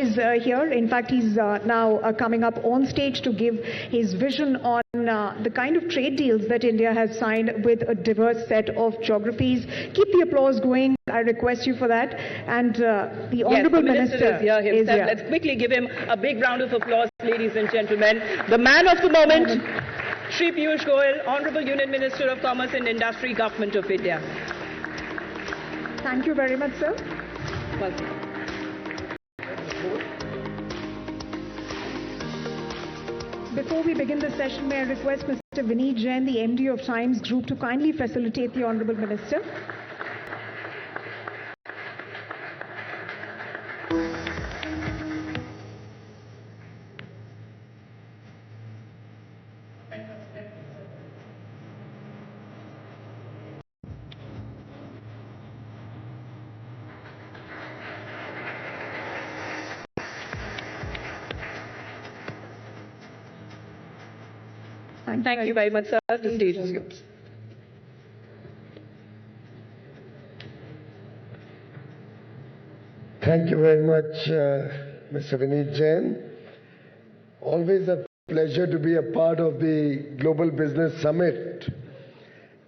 is here. In fact, he's now coming up on stage to give his vision on the kind of trade deals that India has signed with a diverse set of geographies. Keep the applause going. I request you for that. And the Honourable Minister is here himself. Here. Let's quickly give him a big round of applause, ladies and gentlemen. The man of the moment, Shri Piyush Goyal, Honourable Union Minister of Commerce and Industry, Government of India. Thank you very much, sir. Welcome. Before we begin the session, may I request Mr. Vineet Jain, the MD of Times Group, to kindly facilitate the Honourable Minister. Thank you very much, sir. The stage is yours. Thank you very much, Mr. Vineet Jain. Always a pleasure to be a part of the Global Business Summit.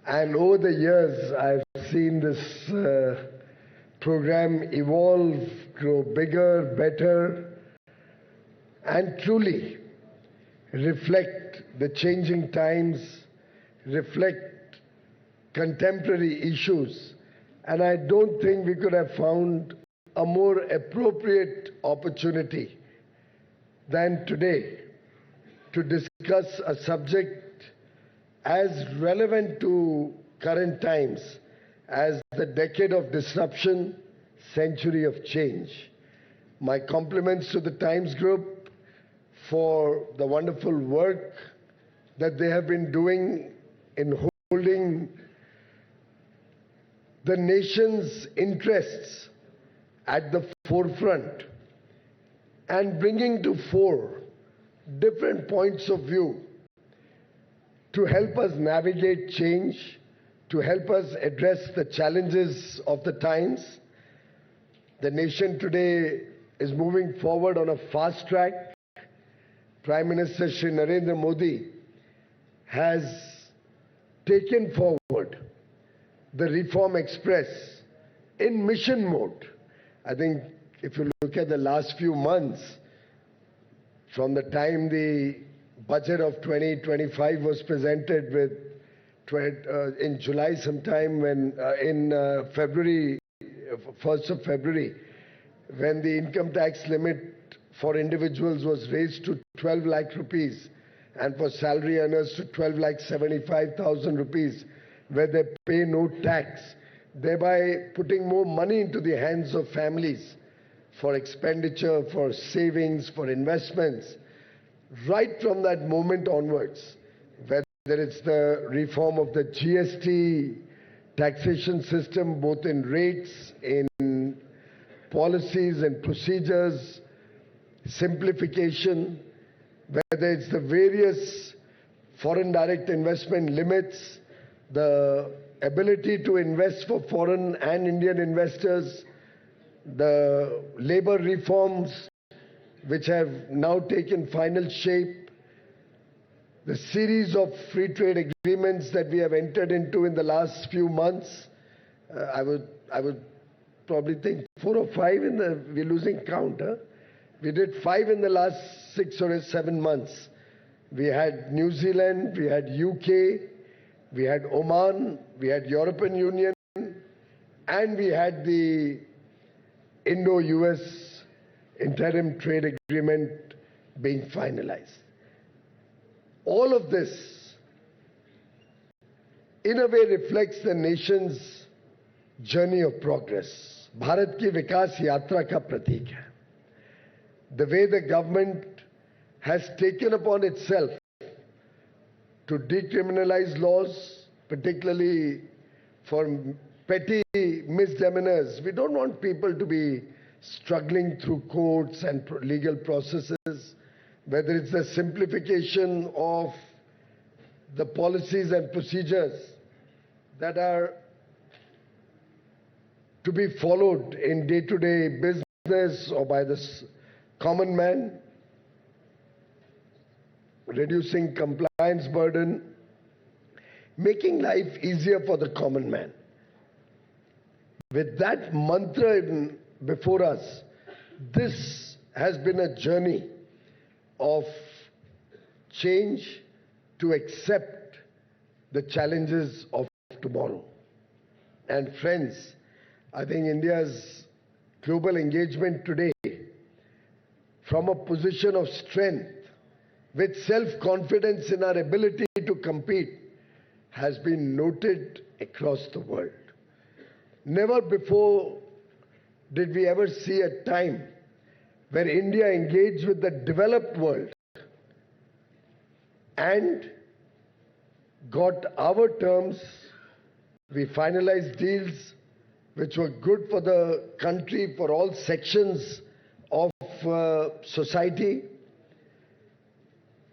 And over the years, I've seen this program evolve, grow bigger, better, and truly reflect the changing times, reflect contemporary issues. And I don't think we could have found a more appropriate opportunity than today to discuss a subject as relevant to current times as the decade of disruption, century of change. My compliments to the Times Group for the wonderful work that they have been doing in holding the nation's interests at the forefront and bringing to fore different points of view to help us navigate change, to help us address the challenges of the times. The nation today is moving forward on a fast track. Prime Minister Shri Narendra Modi has taken forward the Reform Express in mission mode. I think if you look at the last few months, from the time the budget of 2025 was presented with in July sometime, when in February, 1st of February, when the income tax limit for individuals was raised to 12 lakh rupees and for salary earners to 12,75,000 rupees, where they pay no tax, thereby putting more money into the hands of families for expenditure, for savings, for investments. Right from that moment onwards, whether it's the reform of the GST taxation system, both in rates, in policies and procedures, simplification, whether it's the various foreign direct investment limits, the ability to invest for foreign and Indian investors, the labor reforms which have now taken final shape, the series of free trade agreements that we have entered into in the last few months. I would probably think 4 or 5 we're losing count. We did 5 in the last 6 or 7 months. We had New Zealand, we had UK, we had Oman, we had European Union, and we had the Indo-US interim trade agreement being finalized. All of this, in a way, reflects the nation's journey of progress. Bharat ki vikas yatra ka pratik hai. The way the government has taken upon itself to decriminalize laws, particularly for petty misdemeanors. We don't want people to be struggling through courts and legal processes, whether it's the simplification of the policies and procedures that are to be followed in day-to-day business or by the common man, reducing compliance burden, making life easier for the common man. With that mantra before us, this has been a journey of change to accept the challenges of tomorrow. And friends, I think India's global engagement today, from a position of strength, with self-confidence in our ability to compete, has been noted across the world. Never before did we ever see a time where India engaged with the developed world and got our terms. We finalized deals which were good for the country, for all sections of society.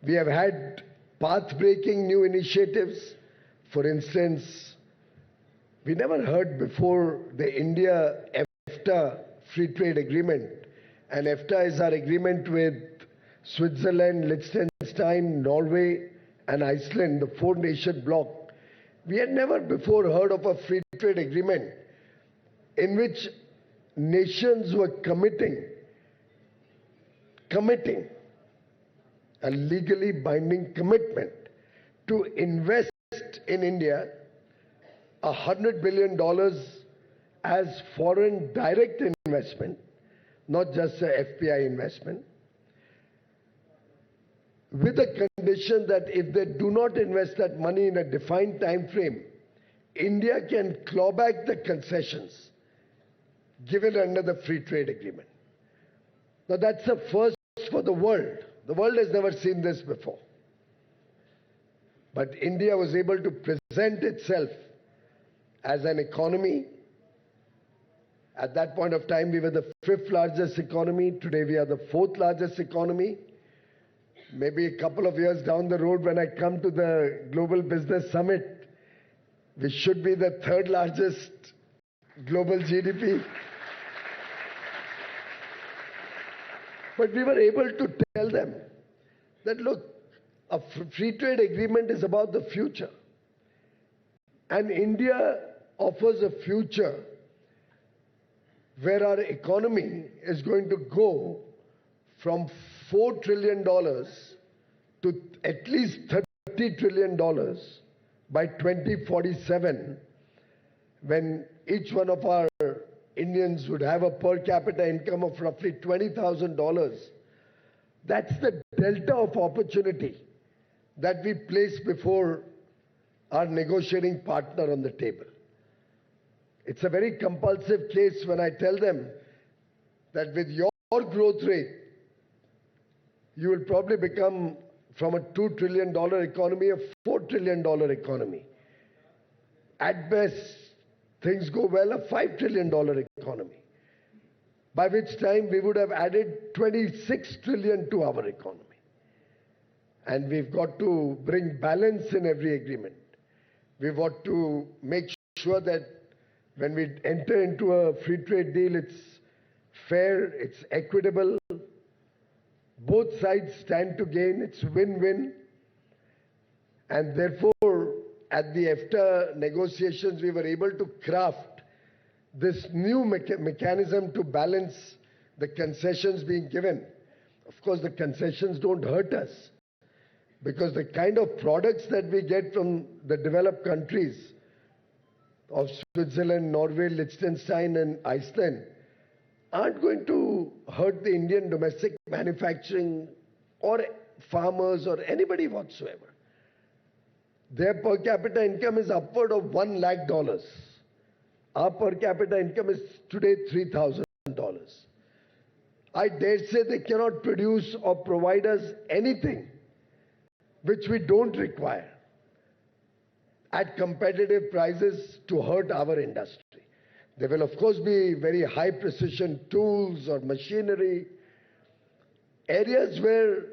We have had path-breaking new initiatives. For instance, we never heard before the India-FTA free trade agreement. And FTA is our agreement with Switzerland, Liechtenstein, Norway, and Iceland, the four-nation bloc. We had never before heard of a free trade agreement in which nations were committing a legally binding commitment to invest in India $100 billion as foreign direct investment, not just a FPI investment, with the condition that if they do not invest that money in a defined time frame, India can claw back the concessions given under the free trade agreement. Now that's a first for the world. The world has never seen this before. But India was able to present itself as an economy. At that point of time, we were the 5th largest economy. Today, we are the 4th largest economy. Maybe a couple of years down the road, when I come to the Global Business Summit, we should be the 3rd largest global GDP. But we were able to tell them that, look, a free trade agreement is about the future. And India offers a future where our economy is going to go from $4 trillion to at least $30 trillion by 2047, when each one of our Indians would have a per capita income of roughly $20,000. That's the delta of opportunity that we place before our negotiating partner on the table. It's a very compulsive case when I tell them that with your growth rate, you will probably become from a $2 trillion economy a $4 trillion economy. At best, things go well, a $5 trillion economy. By which time we would have added 26 trillion to our economy. And we've got to bring balance in every agreement. We've got to make sure that when we enter into a free trade deal, it's fair, it's equitable. Both sides stand to gain, it's win-win. And therefore, at the FTA negotiations, we were able to craft this new mechanism to balance the concessions being given. Of course, the concessions don't hurt us, because the kind of products that we get from the developed countries of Switzerland, Norway, Liechtenstein, and Iceland aren't going to hurt the Indian domestic manufacturing or farmers or anybody whatsoever. Their per capita income is upward of $1 lakh. Our per capita income is today $3,000. I dare say they cannot produce or provide us anything which we don't require at competitive prices to hurt our industry. There will of course be very high precision tools or machinery, areas where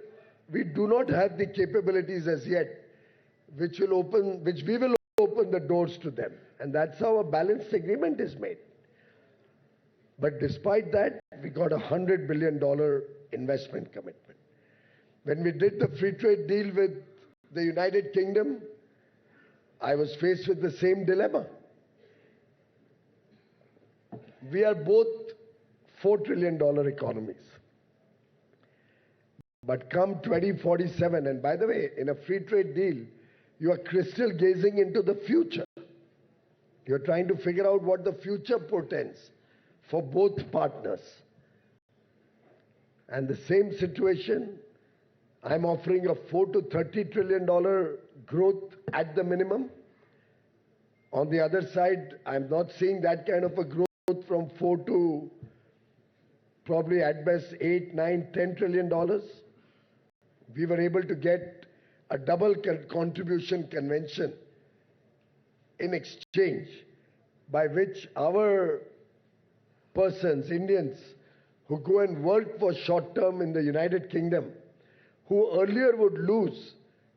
we do not have the capabilities as yet, which we will open the doors to them. And that's how a balanced agreement is made. But despite that, we got a $100 billion investment commitment. When we did the free trade deal with the United Kingdom, I was faced with the same dilemma. We are both $4 trillion economies. But come 2047, and by the way, in a free trade deal, you are crystal gazing into the future. You're trying to figure out what the future portends for both partners. And the same situation, I'm offering a $4 to $30 trillion growth at the minimum. On the other side, I'm not seeing that kind of a growth from 4 to probably at best 8, 9, $10 trillion. We were able to get a double contribution convention in exchange, by which our persons, Indians, who go and work for short term in the United Kingdom, who earlier would lose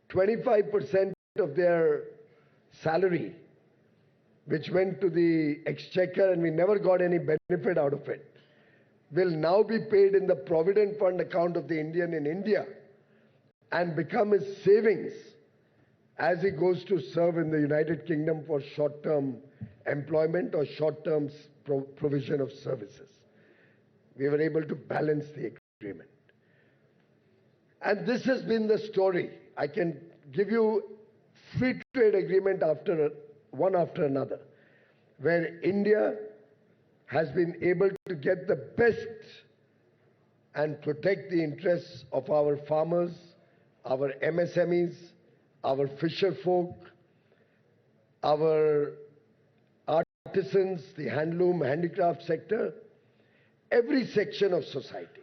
25% of their salary, which went to the exchequer and we never got any benefit out of it, will now be paid in the Provident Fund account of the Indian in India and become his savings as he goes to serve in the United Kingdom for short-term employment or short-term provision of services. We were able to balance the agreement. And this has been the story. I can give you free trade agreement one after another, where India has been able to get the best and protect the interests of our farmers, our MSMEs, our fisher folk, our artisans, the handloom, handicraft sector, every section of society,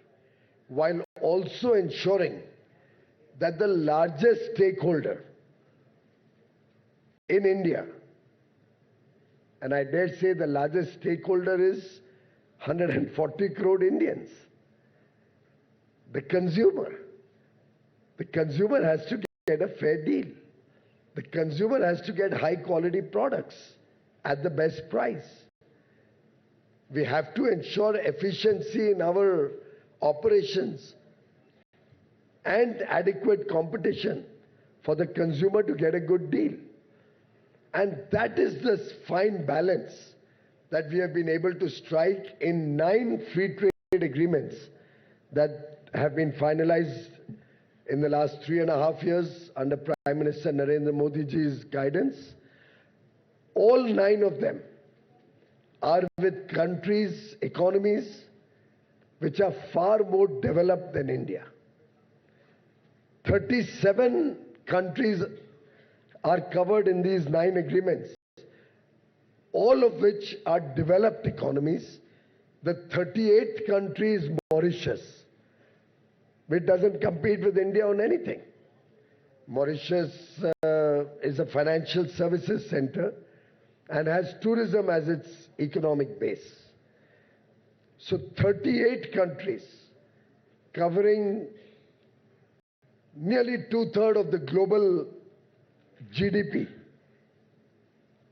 while also ensuring that the largest stakeholder in India, and I dare say the largest stakeholder is 140 crore Indians, the consumer. The consumer has to get a fair deal. The consumer has to get high quality products at the best price. We have to ensure efficiency in our operations and adequate competition for the consumer to get a good deal. And that is the fine balance that we have been able to strike in 9 free trade agreements that have been finalized in the last 3.5 years under Prime Minister Narendra Modi ji's guidance. All 9 of them are with countries, economies, which are far more developed than India. 37 countries are covered in these 9 agreements, all of which are developed economies. The 38th country is Mauritius, which doesn't compete with India on anything. Mauritius is a financial services center and has tourism as its economic base. So 38 countries covering nearly 2/3 of the global GDP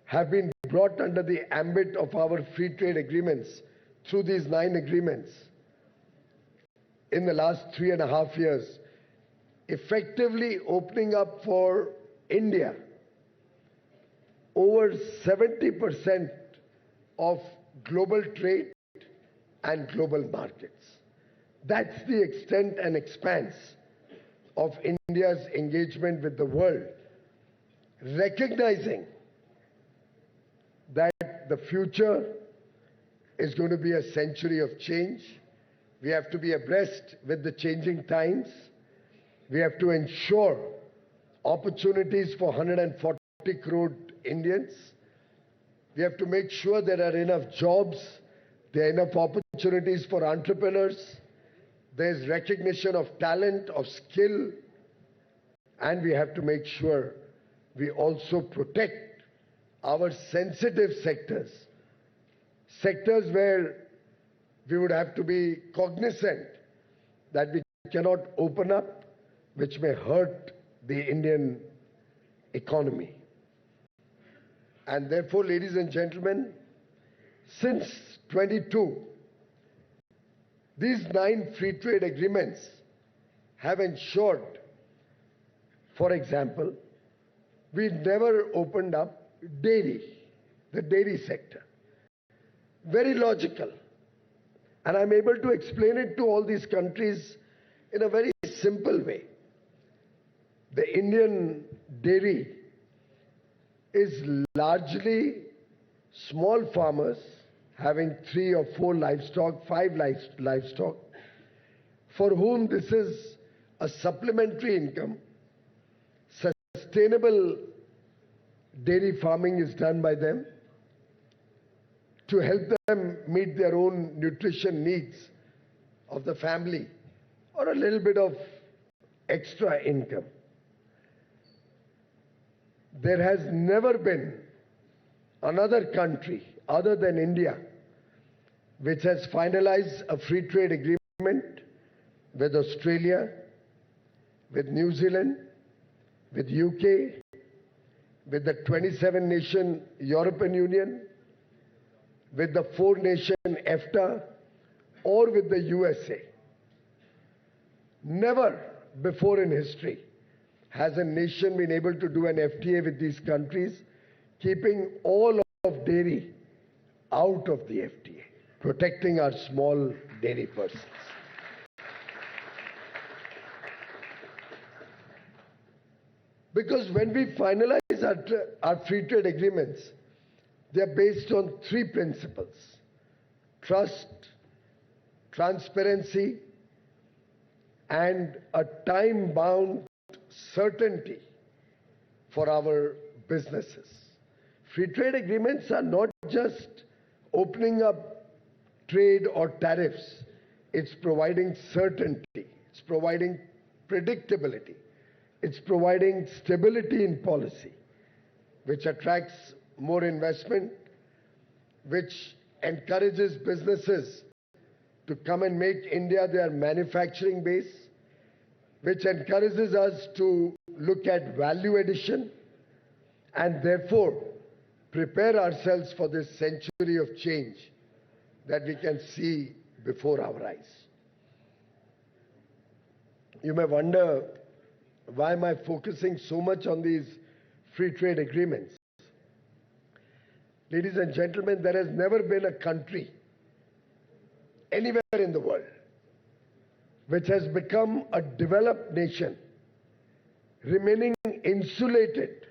have been brought under the ambit of our free trade agreements through these 9 agreements in the last 3.5 years, effectively opening up for India over 70% of global trade and global markets. That's the extent and expanse of India's engagement with the world, recognizing that the future is going to be a century of change. We have to be abreast with the changing times. We have to ensure opportunities for 140 crore Indians. We have to make sure there are enough jobs, there are enough opportunities for entrepreneurs, there is recognition of talent, of skill, and we have to make sure we also protect our sensitive sectors, sectors where we would have to be cognizant that we cannot open up, which may hurt the Indian economy. And therefore, ladies and gentlemen, since 22, These 9 free trade agreements have ensured, for example, we never opened up dairy, the dairy sector. Very logical. And I'm able to explain it to all these countries in a very simple way. The Indian dairy is largely small farmers having 3 or 4 livestock, 5 livestock, for whom this is a supplementary income. Sustainable dairy farming is done by them to help them meet their own nutrition needs of the family or a little bit of extra income. There has never been another country other than India which has finalized a free trade agreement with Australia, with New Zealand, with UK, with the 27-nation European Union, with the 4-nation FTA, or with the USA. Never before in history has a nation been able to do an FTA with these countries, keeping all of dairy out of the FTA, protecting our small dairy persons. Because when we finalize our free trade agreements, they are based on 3 principles: trust, transparency, and a time-bound certainty for our businesses. Free trade agreements are not just opening up trade or tariffs. It's providing certainty. It's providing predictability. It's providing stability in policy, which attracts more investment, which encourages businesses to come and make India their manufacturing base, which encourages us to look at value addition and therefore prepare ourselves for this century of change that we can see before our eyes. You may wonder, why am I focusing so much on these free trade agreements? Ladies and gentlemen, there has never been a country anywhere in the world which has become a developed nation remaining insulated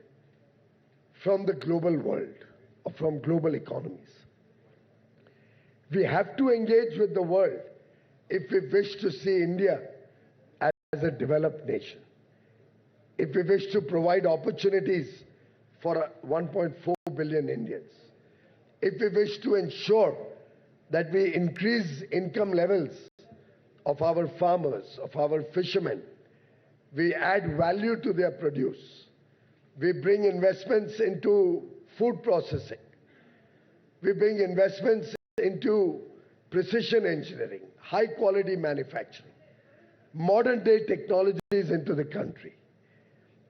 from the global world or from global economies. We have to engage with the world if we wish to see India as a developed nation, if we wish to provide opportunities for 1.4 billion Indians, if we wish to ensure that we increase income levels of our farmers, of our fishermen, we add value to their produce, we bring investments into food processing, we bring investments into precision engineering, high quality manufacturing, modern day technologies into the country,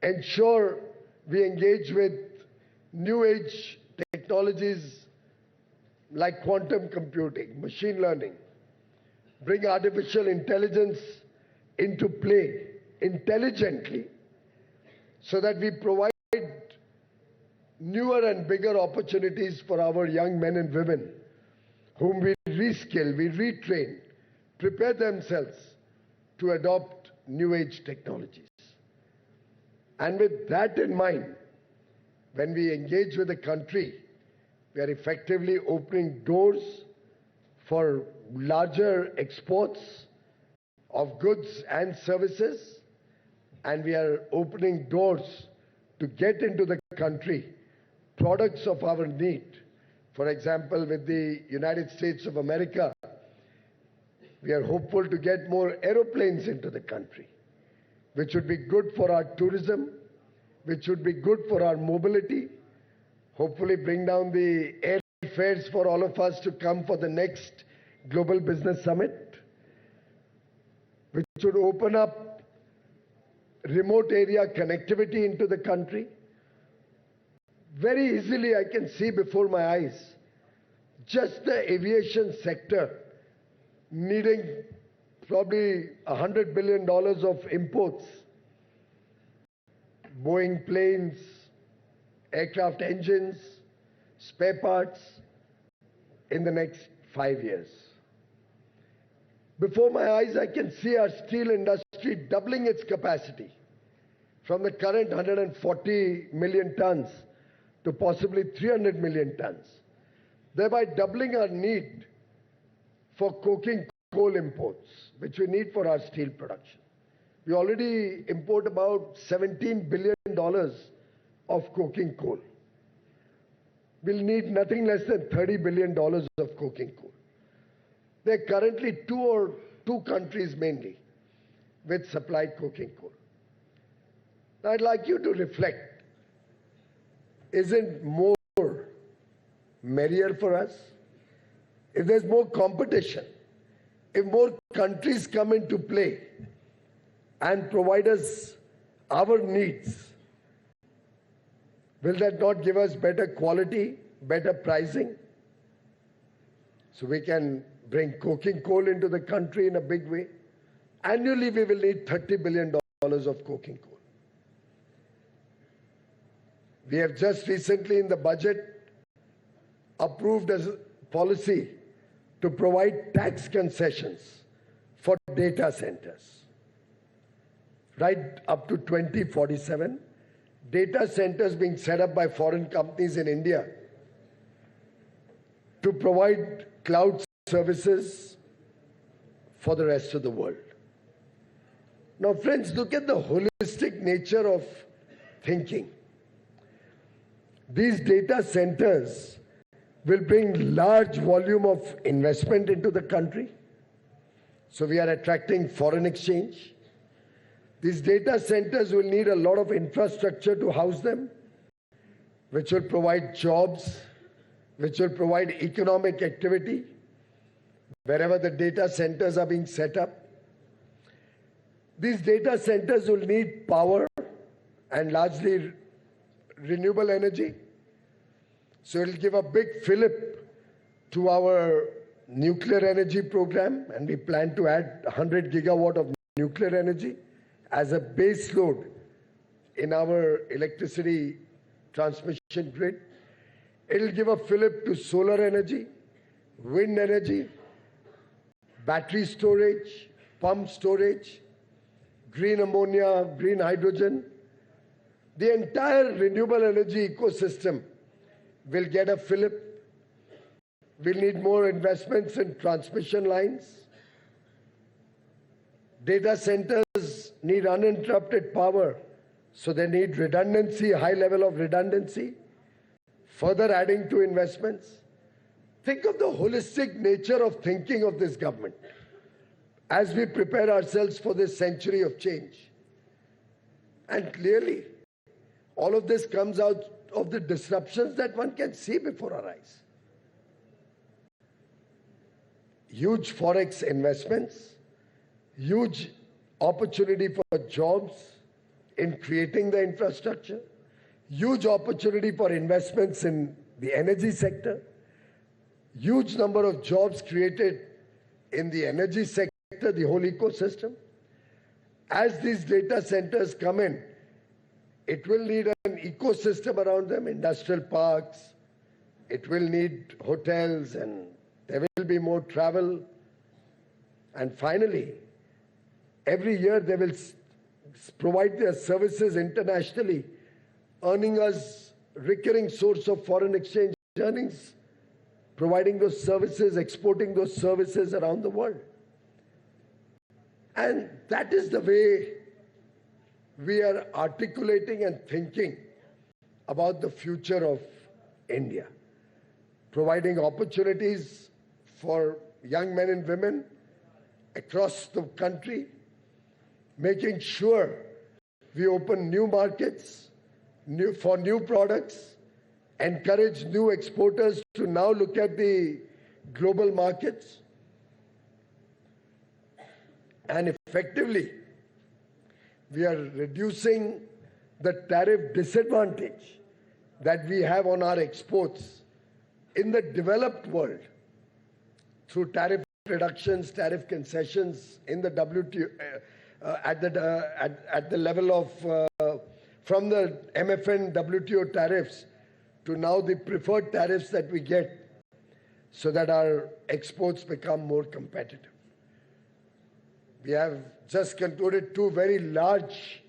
ensure we engage with new age technologies like quantum computing, machine learning, bring artificial intelligence into play intelligently so that we provide newer and bigger opportunities for our young men and women whom we reskill, we retrain, prepare themselves to adopt new age technologies. And with that in mind, when we engage with the country, we are effectively opening doors for larger exports of goods and services, and we are opening doors to get into the country products of our need. For example, with the United States of America, we are hopeful to get more aeroplanes into the country, which would be good for our tourism, which would be good for our mobility, hopefully bring down the airfares for all of us to come for the next Global Business Summit, which would open up remote area connectivity into the country. Very easily I can see before my eyes just the aviation sector needing probably $100 billion of imports, Boeing planes, aircraft engines, spare parts in the next 5 years. Before my eyes, I can see our steel industry doubling its capacity from the current 140 million tons to possibly 300 million tons, thereby doubling our need for coking coal imports, which we need for our steel production. We already import about $17 billion of coking coal. We'll need nothing less than $30 billion of coking coal. There are currently two countries mainly which supply coking coal. Now I'd like you to reflect. Isn't more merrier for us? If there's more competition, if more countries come into play and provide us our needs, will that not give us better quality, better pricing? So we can bring coking coal into the country in a big way. Annually, we will need $30 billion of coking coal. We have just recently in the budget approved a policy to provide tax concessions for data centers. Right up to 2047, data centers being set up by foreign companies in India to provide cloud services for the rest of the world. Now, friends, look at the holistic nature of thinking. These data centers will bring large volume of investment into the country. So we are attracting foreign exchange. These data centers will need a lot of infrastructure to house them, which will provide jobs, which will provide economic activity wherever the data centers are being set up. These data centers will need power and largely renewable energy. So it will give a big fillip to our nuclear energy program, and we plan to add 100 gigawatt of nuclear energy as a base load in our electricity transmission grid. It will give a fillip to solar energy, wind energy, battery storage, pump storage, green ammonia, green hydrogen. The entire renewable energy ecosystem will get a fillip. We'll need more investments in transmission lines. Data centers need uninterrupted power, so they need redundancy, high level of redundancy, further adding to investments. Think of the holistic nature of thinking of this government as we prepare ourselves for this century of change. And clearly, all of this comes out of the disruptions that one can see before our eyes. Huge forex investments, huge opportunity for jobs in creating the infrastructure, huge opportunity for investments in the energy sector, huge number of jobs created in the energy sector, the whole ecosystem. As these data centers come in, it will need an ecosystem around them, industrial parks, it will need hotels, and there will be more travel. And finally, every year they will provide their services internationally, earning us recurring source of foreign exchange earnings, providing those services, exporting those services around the world. And that is the way we are articulating and thinking about the future of India, providing opportunities for young men and women across the country, making sure we open new markets for new products, encourage new exporters to now look at the global markets, and effectively we are reducing the tariff disadvantage that we have on our exports in the developed world through tariff reductions, tariff concessions in the WTO at the level of from the MFN WTO tariffs to now the preferred tariffs that we get, so that our exports become more competitive. We have just concluded two very large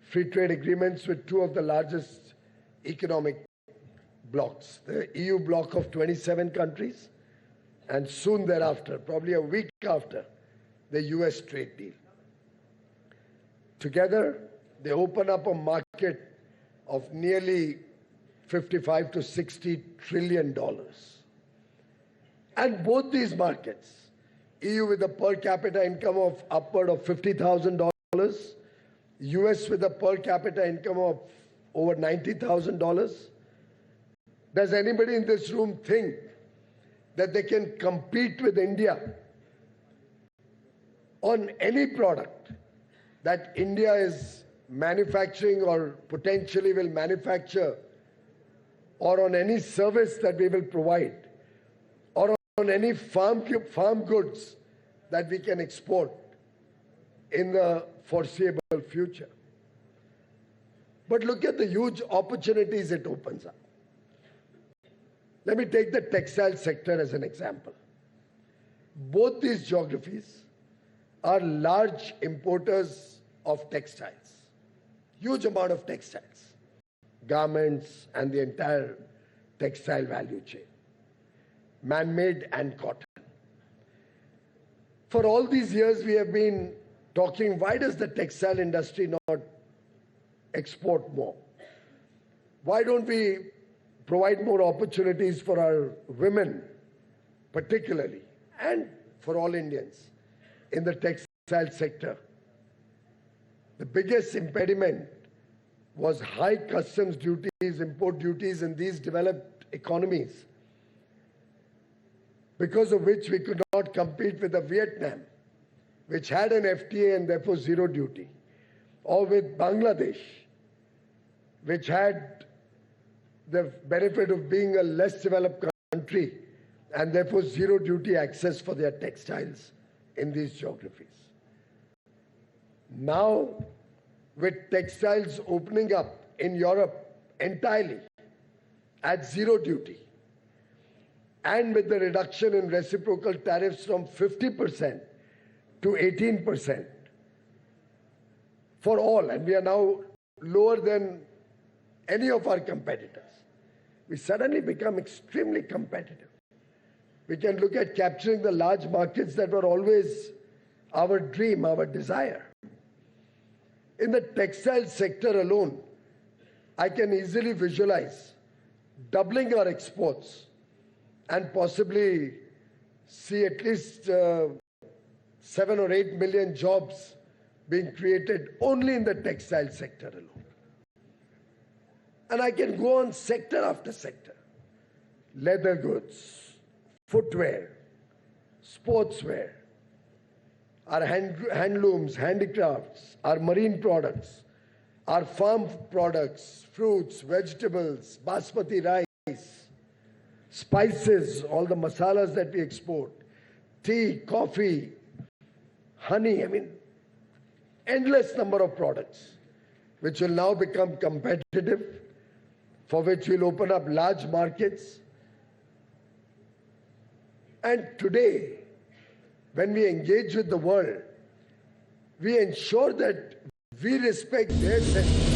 free trade agreements with two of the largest economic blocs, the EU bloc of 27 countries, and soon thereafter, probably a week after, the US trade deal. Together, they open up a market of nearly $55 to $60 trillion. And both these markets, EU with a per capita income of upward of $50,000, US with a per capita income of over $90,000. Does anybody in this room think that they can compete with India on any product that India is manufacturing or potentially will manufacture, or on any service that we will provide, or on any farm goods that we can export in the foreseeable future? But look at the huge opportunities it opens up. Let me take the textile sector as an example. Both these geographies are large importers of textiles. Huge amount of textiles, garments, and the entire textile value chain, man-made and cotton. For all these years, we have been talking, why does the textile industry not export more? Why don't we provide more opportunities for our women, particularly, and for all Indians in the textile sector? The biggest impediment was high customs duties, import duties in these developed economies, because of which we could not compete with the Vietnam, which had an FTA and therefore zero duty, or with Bangladesh, which had the benefit of being a less developed country and therefore zero duty access for their textiles in these geographies. Now, with textiles opening up in Europe entirely at zero duty, and with the reduction in reciprocal tariffs from 50% to 18% for all, and we are now lower than any of our competitors, we suddenly become extremely competitive. We can look at capturing the large markets that were always our dream, our desire. In the textile sector alone, I can easily visualize doubling our exports and possibly see at least 7 or 8 million jobs being created only in the textile sector alone. And I can go on sector after sector. Leather goods, footwear, sportswear, our handlooms, handicrafts, our marine products, our farm products, fruits, vegetables, basmati rice, spices, all the masalas that we export, tea, coffee, honey, endless number of products which will now become competitive, for which will open up large markets. And today, when we engage with the world, we ensure that we respect their sense